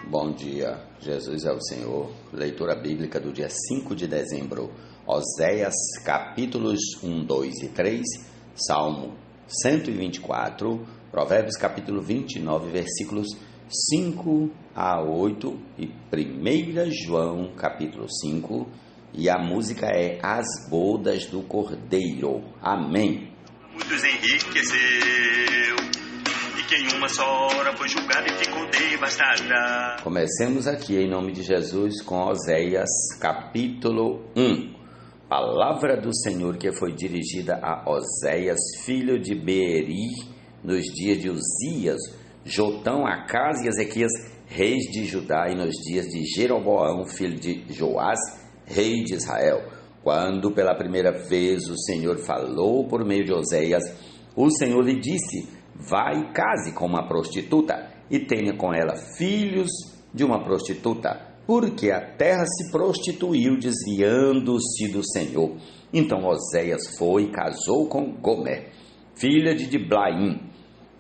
Bom dia, Jesus é o Senhor. Leitura bíblica do dia 5 de dezembro, Oséias, capítulos 1, 2 e 3, Salmo 124, Provérbios capítulo 29, versículos 5 a 8 e 1 João capítulo 5, e a música é As Bodas do Cordeiro. Amém. Muitos enriqueceu, e quem uma só hora foi julgado e ficou devastada. Comecemos aqui em nome de Jesus com Oséias capítulo 1. Palavra do Senhor que foi dirigida a Oséias, filho de Beeri, nos dias de Uzias, Jotão, Acás e Ezequias, reis de Judá, e nos dias de Jeroboão, filho de Joás, rei de Israel. Quando pela primeira vez o Senhor falou por meio de Oséias, o Senhor lhe disse: vai e case com uma prostituta, e tenha com ela filhos de uma prostituta, porque a terra se prostituiu, desviando-se do Senhor. Então Oséias foi e casou com Gomer, filha de Diblaim,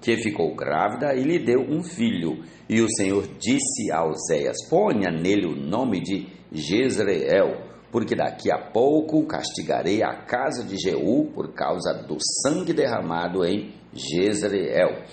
que ficou grávida e lhe deu um filho. E o Senhor disse a Oséias: ponha nele o nome de Jezreel, porque daqui a pouco castigarei a casa de Jeú por causa do sangue derramado em Jezreel.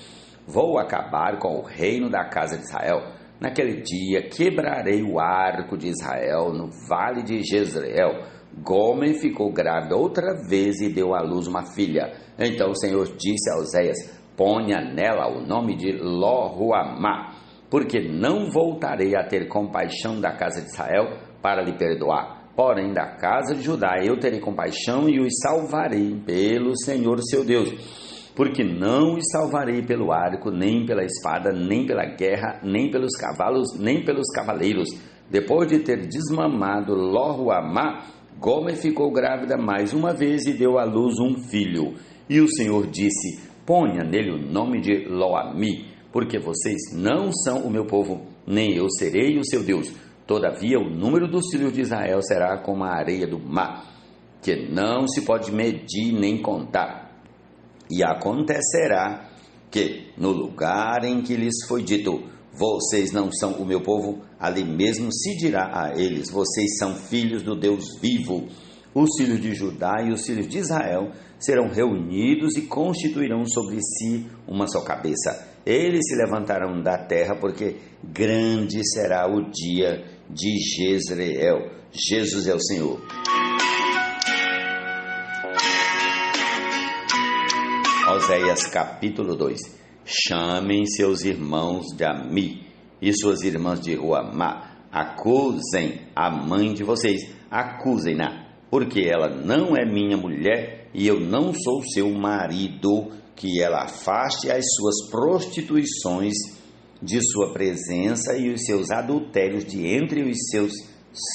Vou acabar com o reino da casa de Israel. Naquele dia quebrarei o arco de Israel no vale de Jezreel. Gomer ficou grávida outra vez e deu à luz uma filha. Então o Senhor disse a Oséias: ponha nela o nome de Lo-Ruamá, porque não voltarei a ter compaixão da casa de Israel para lhe perdoar. Porém, da casa de Judá eu terei compaixão e os salvarei pelo Senhor seu Deus. Porque não os salvarei pelo arco, nem pela espada, nem pela guerra, nem pelos cavalos, nem pelos cavaleiros. Depois de ter desmamado Lo-Ruamá, Gomer ficou grávida mais uma vez e deu à luz um filho. E o Senhor disse: ponha nele o nome de Lo-Ammi, porque vocês não são o meu povo, nem eu serei o seu Deus. Todavia o número dos filhos de Israel será como a areia do mar, que não se pode medir nem contar. E acontecerá que, no lugar em que lhes foi dito: vocês não são o meu povo, ali mesmo se dirá a eles: vocês são filhos do Deus vivo. Os filhos de Judá e os filhos de Israel serão reunidos e constituirão sobre si uma só cabeça. Eles se levantarão da terra, porque grande será o dia de Jezreel. Jesus é o Senhor. Oséias capítulo 2. Chamem seus irmãos de Ami e suas irmãs de Ruamá. Acusem a mãe de vocês, acusem-na, porque ela não é minha mulher e eu não sou seu marido, que ela afaste as suas prostituições de sua presença e os seus adultérios de entre os seus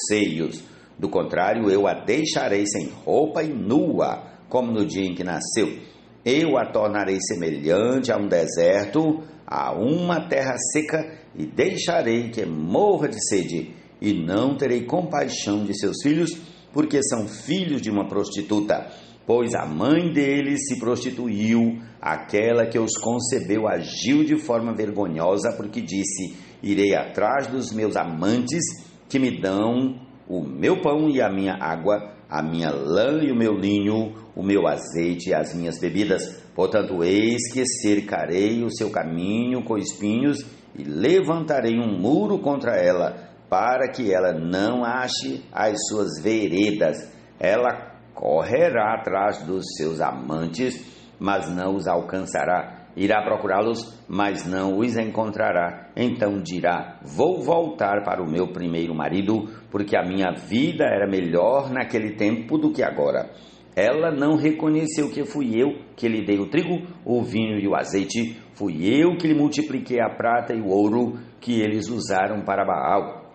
seios. Do contrário, eu a deixarei sem roupa e nua, como no dia em que nasceu. Eu a tornarei semelhante a um deserto, a uma terra seca, e deixarei que morra de sede, e não terei compaixão de seus filhos, porque são filhos de uma prostituta. Pois a mãe deles se prostituiu, aquela que os concebeu agiu de forma vergonhosa, porque disse: irei atrás dos meus amantes, que me dão o meu pão e a minha água, a minha lã e o meu linho, o meu azeite e as minhas bebidas. Portanto, eis que cercarei o seu caminho com espinhos e levantarei um muro contra ela, para que ela não ache as suas veredas. Ela correrá atrás dos seus amantes, mas não os alcançará. Irá procurá-los, mas não os encontrará. Então dirá: vou voltar para o meu primeiro marido, porque a minha vida era melhor naquele tempo do que agora. Ela não reconheceu que fui eu que lhe dei o trigo, o vinho e o azeite. Fui eu que lhe multipliquei a prata e o ouro que eles usaram para Baal.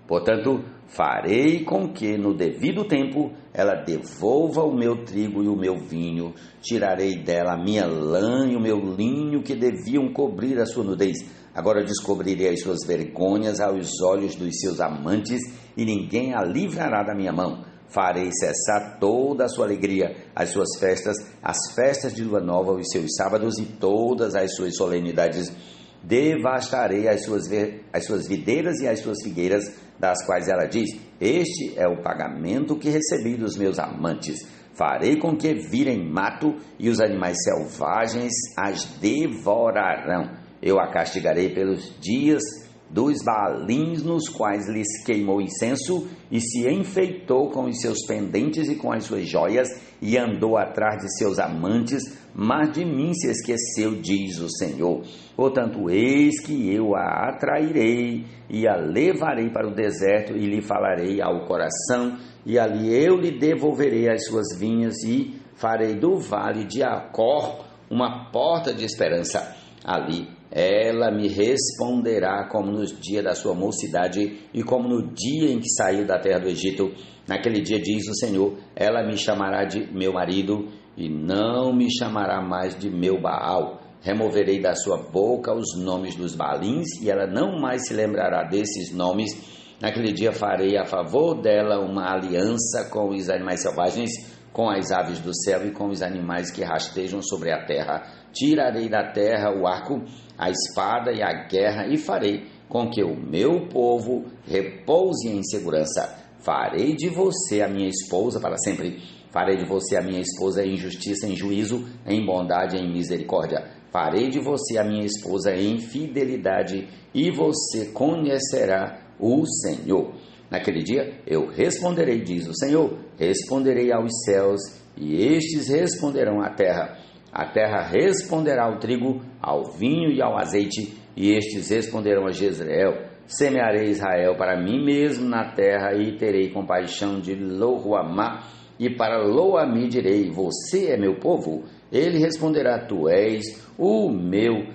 Portanto, farei com que no devido tempo ela devolva o meu trigo e o meu vinho. Tirarei dela a minha lã e o meu linho, que deviam cobrir a sua nudez. Agora descobrirei as suas vergonhas aos olhos dos seus amantes, e ninguém a livrará da minha mão. Farei cessar toda a sua alegria, as suas festas, as festas de lua nova, os seus sábados e todas as suas solenidades. Devastarei as suas videiras e as suas figueiras, das quais ela diz: este é o pagamento que recebi dos meus amantes. Farei com que virem mato e os animais selvagens as devorarão. Eu a castigarei pelos dias dos Baalins, nos quais lhes queimou incenso e se enfeitou com os seus pendentes e com as suas joias e andou atrás de seus amantes, mas de mim se esqueceu, diz o Senhor. Portanto, eis que eu a atrairei e a levarei para o deserto e lhe falarei ao coração, e ali eu lhe devolverei as suas vinhas e farei do vale de Acor uma porta de esperança. Ali ela me responderá como nos dias da sua mocidade e como no dia em que saiu da terra do Egito. Naquele dia, diz o Senhor, ela me chamará de meu marido e não me chamará mais de meu Baal. Removerei da sua boca os nomes dos Baalins e ela não mais se lembrará desses nomes. Naquele dia farei a favor dela uma aliança com os animais selvagens, com as aves do céu e com os animais que rastejam sobre a terra. Tirarei da terra o arco, a espada e a guerra e farei com que o meu povo repouse em segurança. Farei de você a minha esposa para sempre. Farei de você a minha esposa em justiça, em juízo, em bondade e em misericórdia. Farei de você a minha esposa em fidelidade e você conhecerá o Senhor. Naquele dia eu responderei, diz o Senhor, responderei aos céus e estes responderão à terra. A terra responderá ao trigo, ao vinho e ao azeite, e estes responderão a Jezreel. Semearei Israel para mim mesmo na terra e terei compaixão de Lo-ruamá, e para Lo-ammi direi, você é meu povo. Ele responderá, tu és o meu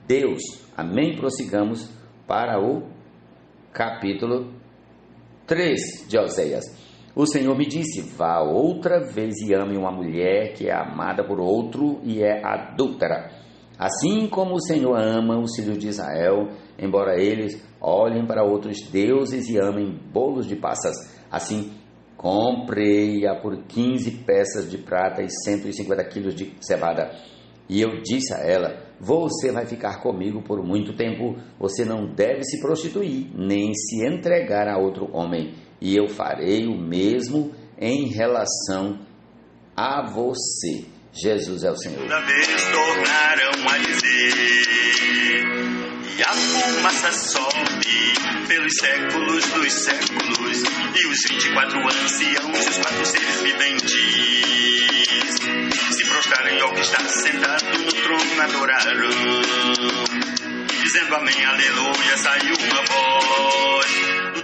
Deus. Amém? Prossigamos para o capítulo 3 de Oséias. O Senhor me disse, vá outra vez e ame uma mulher que é amada por outro e é adúltera. Assim como o Senhor ama os filhos de Israel, embora eles olhem para outros deuses e amem bolos de passas. Assim, comprei-a por 15 peças de prata e 150 quilos de cevada. E eu disse a ela, você vai ficar comigo por muito tempo, você não deve se prostituir, nem se entregar a outro homem, e eu farei o mesmo em relação a você. Jesus é o Senhor. Toda vez tornaram a dizer, e a fumaça sobe pelos séculos dos séculos, e os 24 anciãos e os 4 seres viventes se prostrarem ao que está sentado no trono, adoraram, dizendo amém, aleluia, saiu uma voz.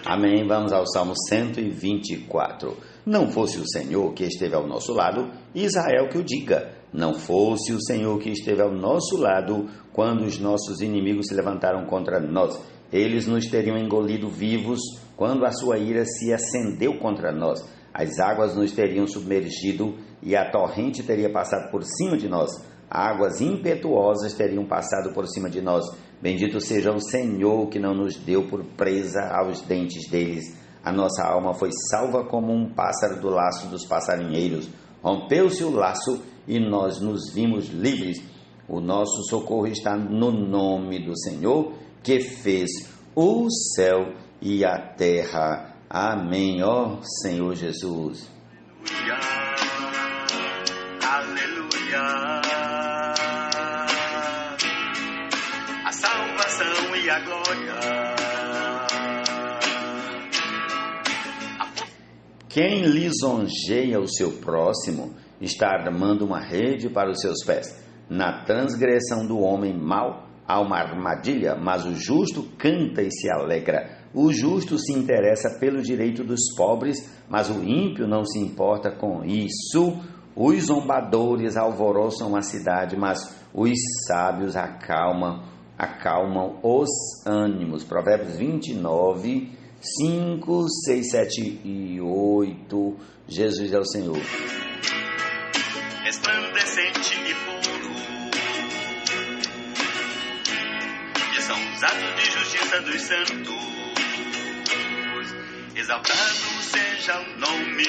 Amém, vamos ao Salmo 124. Não fosse o Senhor que esteve ao nosso lado, Israel que o diga. Não fosse o Senhor que esteve ao nosso lado, quando os nossos inimigos se levantaram contra nós. Eles nos teriam engolido vivos, quando a sua ira se acendeu contra nós. As águas nos teriam submergido e a torrente teria passado por cima de nós. Águas impetuosas teriam passado por cima de nós. Bendito seja o Senhor que não nos deu por presa aos dentes deles. A nossa alma foi salva como um pássaro do laço dos passarinheiros. Rompeu-se o laço e nós nos vimos livres. O nosso socorro está no nome do Senhor, que fez o céu e a terra. Amém, ó Senhor Jesus. Aleluia, aleluia. A salvação e a glória. Quem lisonjeia o seu próximo está armando uma rede para os seus pés. Na transgressão do homem mau há uma armadilha, mas o justo canta e se alegra. O justo se interessa pelo direito dos pobres, mas o ímpio não se importa com isso. Os zombadores alvoroçam a cidade, mas os sábios acalmam os ânimos. Provérbios 29, 5, 6, 7 e 8. Jesus é o Senhor. Resplandecente e puro, e são os atos de justiça dos santos. exaltado seja o nome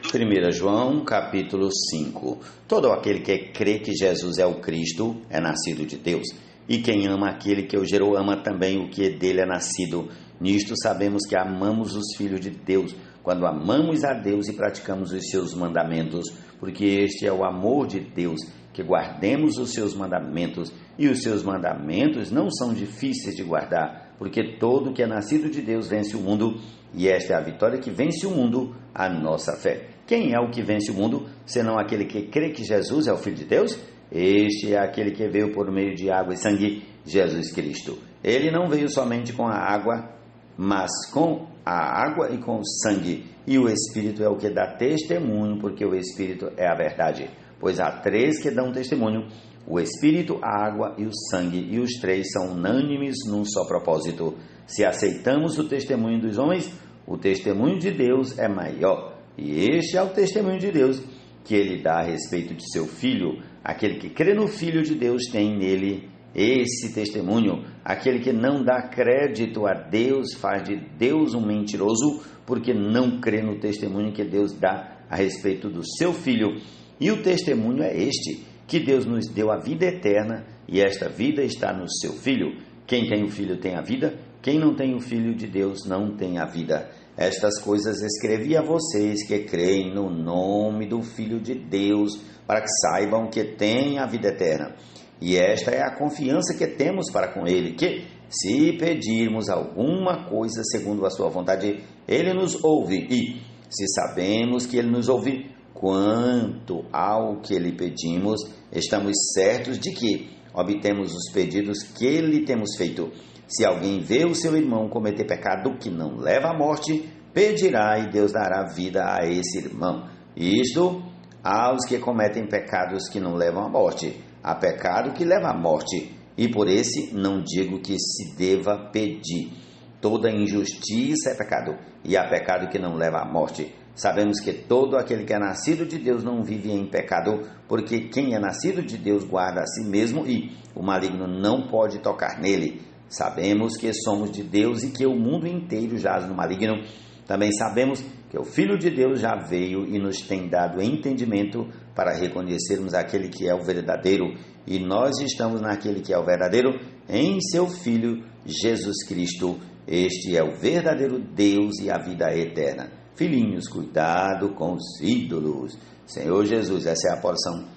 do... 1 João, capítulo 5. Todo aquele que crê que Jesus é o Cristo é nascido de Deus. E quem ama aquele que o gerou, ama também o que dele é nascido. Nisto sabemos que amamos os filhos de Deus, quando amamos a Deus e praticamos os seus mandamentos, porque este é o amor de Deus, que guardemos os seus mandamentos, e os seus mandamentos não são difíceis de guardar, porque todo que é nascido de Deus vence o mundo, e esta é a vitória que vence o mundo, a nossa fé. Quem é o que vence o mundo, senão aquele que crê que Jesus é o Filho de Deus? Este é aquele que veio por meio de água e sangue, Jesus Cristo. Ele não veio somente com a água, mas com a água e com o sangue, e o Espírito é o que dá testemunho, porque o Espírito é a verdade. Pois há três que dão testemunho, o Espírito, a água e o sangue, e os três são unânimes num só propósito. Se aceitamos o testemunho dos homens, o testemunho de Deus é maior, e este é o testemunho de Deus, que ele dá a respeito de seu Filho. Aquele que crê no Filho de Deus tem nele esse testemunho. Aquele que não dá crédito a Deus faz de Deus um mentiroso, porque não crê no testemunho que Deus dá a respeito do seu Filho. E o testemunho é este, que Deus nos deu a vida eterna, e esta vida está no seu Filho. Quem tem o Filho tem a vida, quem não tem o Filho de Deus não tem a vida. Estas coisas escrevi a vocês que creem no nome do Filho de Deus, para que saibam que têm a vida eterna. E esta é a confiança que temos para com Ele, que, se pedirmos alguma coisa segundo a sua vontade, Ele nos ouve. E, se sabemos que Ele nos ouve, quanto ao que lhe pedimos, estamos certos de que obtemos os pedidos que lhe temos feito. Se alguém vê o seu irmão cometer pecado que não leva à morte, pedirá e Deus dará vida a esse irmão. Isto aos que cometem pecados que não levam à morte. Há pecado que leva à morte, e por esse não digo que se deva pedir. Toda injustiça é pecado, e há pecado que não leva à morte. Sabemos que todo aquele que é nascido de Deus não vive em pecado, porque quem é nascido de Deus guarda a si mesmo, e o maligno não pode tocar nele. Sabemos que somos de Deus e que o mundo inteiro jaz no maligno. Também sabemos que o Filho de Deus já veio e nos tem dado entendimento para reconhecermos aquele que é o verdadeiro, e nós estamos naquele que é o verdadeiro, em seu Filho Jesus Cristo. Este é o verdadeiro Deus e a vida eterna. Filhinhos, cuidado com os ídolos. Senhor Jesus, essa é a porção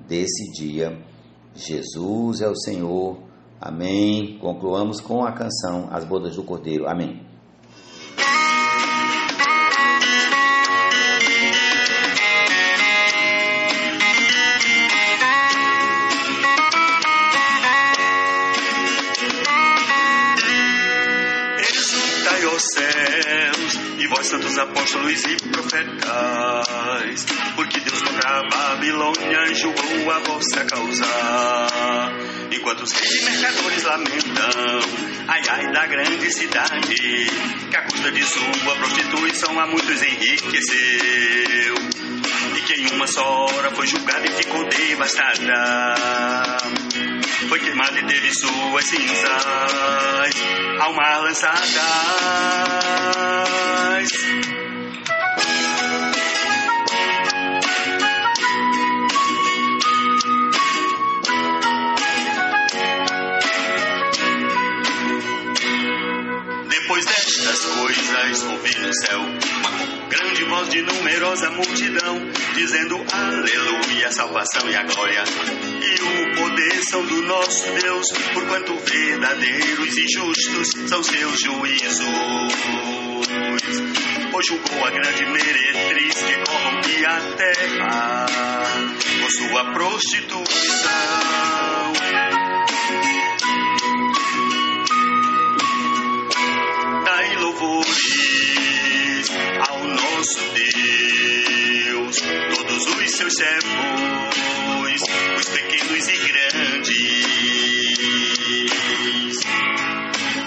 desse dia. Jesus é o Senhor. Amém. Concluamos com a canção As Bodas do Cordeiro. Amém. Exultai, ó céus, e vós santos apóstolos e profetais, porque Deus contra a Babilônia julgou a vossa causa. Enquanto os reis e mercadores lamentam, ai ai da grande cidade, que a custa de sua prostituição a muitos enriqueceu, e que em uma só hora foi julgada e ficou devastada, foi queimada e teve suas cinzas ao mar lançadas. Depois destas coisas, ouvi no céu uma grande voz de numerosa multidão, dizendo aleluia, a salvação e a glória e o poder são do nosso Deus, porquanto verdadeiros e justos são seus juízos. Pois julgou a grande meretriz que corrompia a terra com sua prostituição. Dai louvores ao nosso Deus, todos os seus servos, os pequenos e grandes.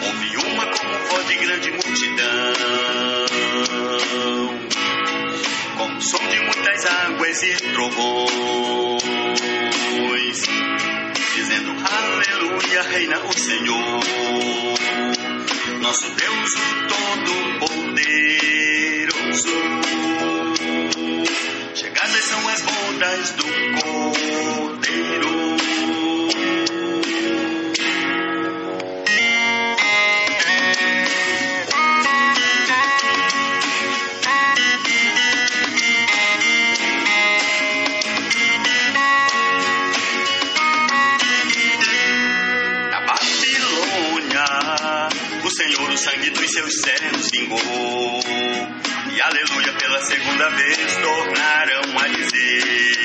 Houve uma como voz de grande multidão, como som de muitas águas e trovões, dizendo aleluia, reina o Senhor, nosso Deus o Todo-Poderoso. menos vingou. E aleluia, pela segunda vez tornaram a dizer.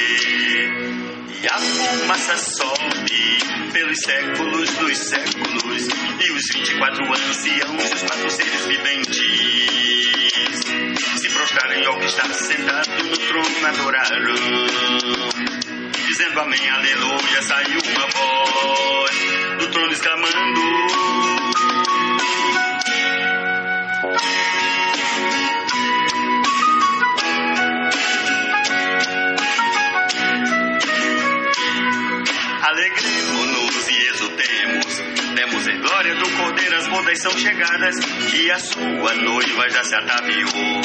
E a fumaça sobe pelos séculos dos séculos, e os 24 anciãos, os 4 seres viventes, se prostraram ao que está sentado no trono, adoraram, dizendo amém, aleluia. Saiu uma voz do trono exclamando: alegremos-nos e exultemos, demos em glória do Cordeiro, as bodas são chegadas e a sua noiva já se ataviou.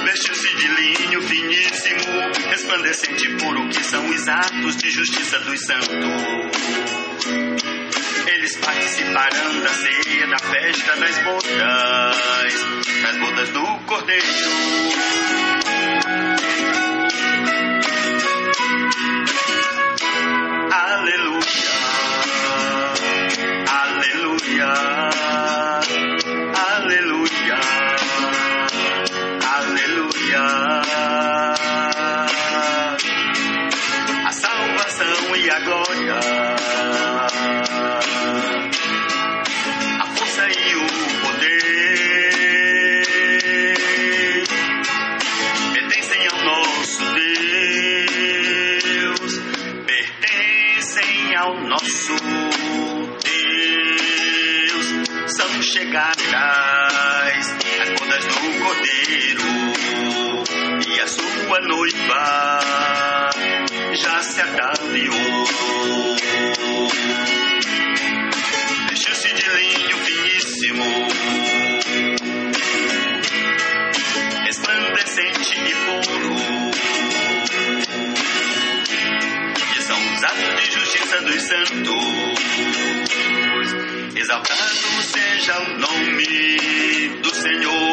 Vestiu-se de linho finíssimo, resplandecente e puro, que são os atos de justiça dos santos. Eles participarão da ceia, da festa das bodas do Cordeiro. Aleluia, aleluia, aleluia, aleluia. A salvação e a glória, a força e o poder pertencem ao nosso Deus, pertencem ao nosso Deus. São chegadas as bodas do Cordeiro, e a sua noiva já se ataviou. Vestiu-se de linho finíssimo, resplandecente e puro, que são os atos de justiça dos santos. Exaltado seja o nome do Senhor.